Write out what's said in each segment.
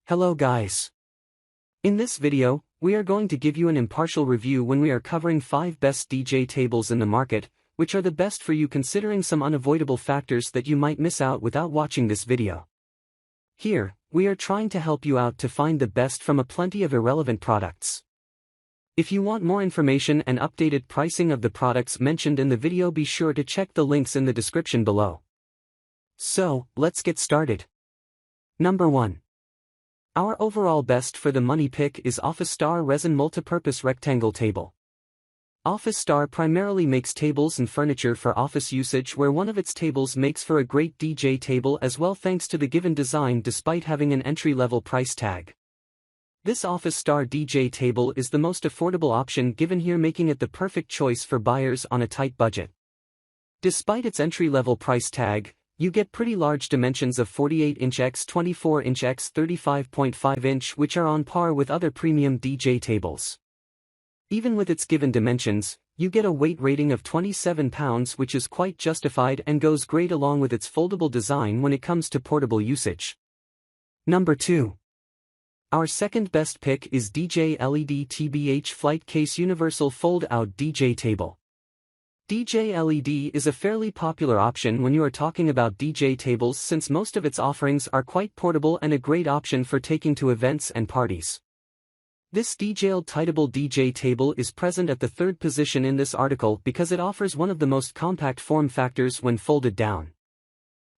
Hello guys. In this video, we are going to give you an impartial review when we are covering 5 best DJ tables in the market, which are the best for you considering some unavoidable factors that you might miss out without watching this video. Here, we are trying to help you out to find the best from a plenty of irrelevant products. If you want more information and updated pricing of the products mentioned in the video, be sure to check the links in the description below. So, let's get started. Number 1. Our overall best for the money pick is Office Star Resin Multipurpose Rectangle Table. Office Star primarily makes tables and furniture for office usage, where one of its tables makes for a great DJ table as well thanks to the given design despite having an entry-level price tag. This Office Star DJ table is the most affordable option given here, making it the perfect choice for buyers on a tight budget. Despite its entry-level price tag, you get pretty large dimensions of 48" x 24" x 35.5", which are on par with other premium DJ tables. Even with its given dimensions, you get a weight rating of 27 pounds, which is quite justified and goes great along with its foldable design when it comes to portable usage. Number 2. Our second best pick is DJLED TBH Flight Case Universal Fold-Out DJ Table. DJLED is a fairly popular option when you are talking about DJ tables, since most of its offerings are quite portable and a great option for taking to events and parties. This DJLED Turntable DJ table is present at the third position in this article because it offers one of the most compact form factors when folded down.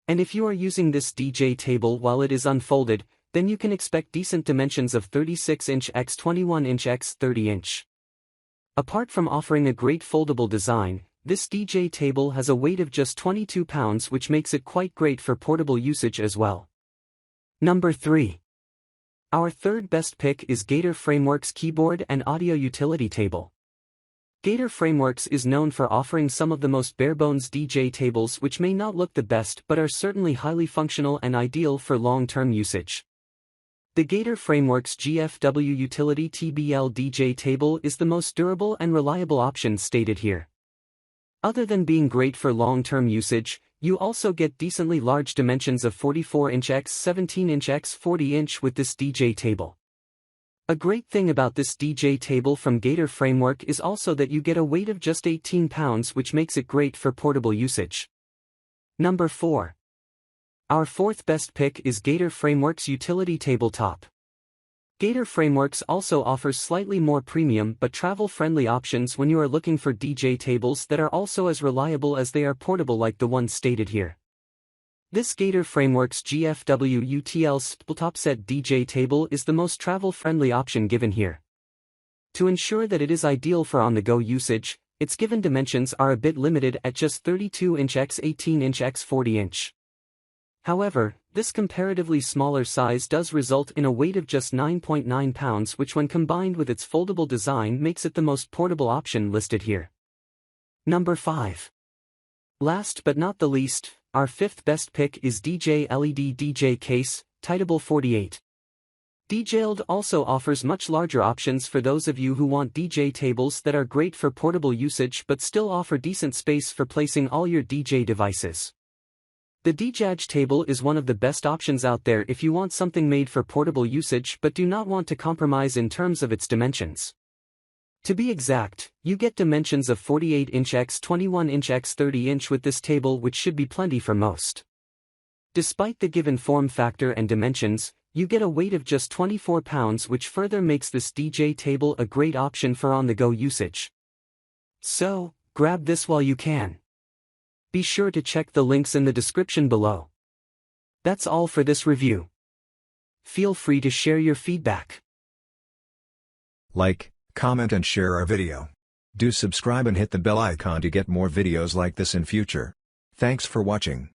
And if you are using this DJ table while it is unfolded, then you can expect decent dimensions of 36" x 21" x 30". Apart from offering a great foldable design, this DJ table has a weight of just 22 pounds, which makes it quite great for portable usage as well. Number 3. Our third best pick is Gator Frameworks Keyboard and Audio Utility Table. Gator Frameworks is known for offering some of the most bare-bones DJ tables which may not look the best but are certainly highly functional and ideal for long-term usage. The Gator Frameworks GFW Utility TBL DJ table is the most durable and reliable option stated here. Other than being great for long-term usage, you also get decently large dimensions of 44" x 17" x 40" with this DJ table. A great thing about this DJ table from Gator Framework is also that you get a weight of just 18 pounds, which makes it great for portable usage. Number 4. Our fourth best pick is Gator Frameworks Utility Tabletop. Gator Frameworks also offers slightly more premium but travel-friendly options when you are looking for DJ tables that are also as reliable as they are portable, like the one stated here. This Gator Frameworks GFW UTL Tabletop Set DJ table is the most travel-friendly option given here. To ensure that it is ideal for on-the-go usage, its given dimensions are a bit limited at just 32" x 18" x 40". However, this comparatively smaller size does result in a weight of just 9.9 pounds, which when combined with its foldable design makes it the most portable option listed here. Number 5. Last but not the least, our fifth best pick is DJLED DJ Case, Turntable 48. DJLED also offers much larger options for those of you who want DJ tables that are great for portable usage but still offer decent space for placing all your DJ devices. The DJLED table is one of the best options out there if you want something made for portable usage but do not want to compromise in terms of its dimensions. To be exact, you get dimensions of 48" x 21" x 30" with this table, which should be plenty for most. Despite the given form factor and dimensions, you get a weight of just 24 pounds, which further makes this DJ table a great option for on-the-go usage. So, grab this while you can. Be sure to check the links in the description below. That's all for this review. Feel free to share your feedback. Like, comment and share our video. Do subscribe and hit the bell icon to get more videos like this in future. Thanks for watching.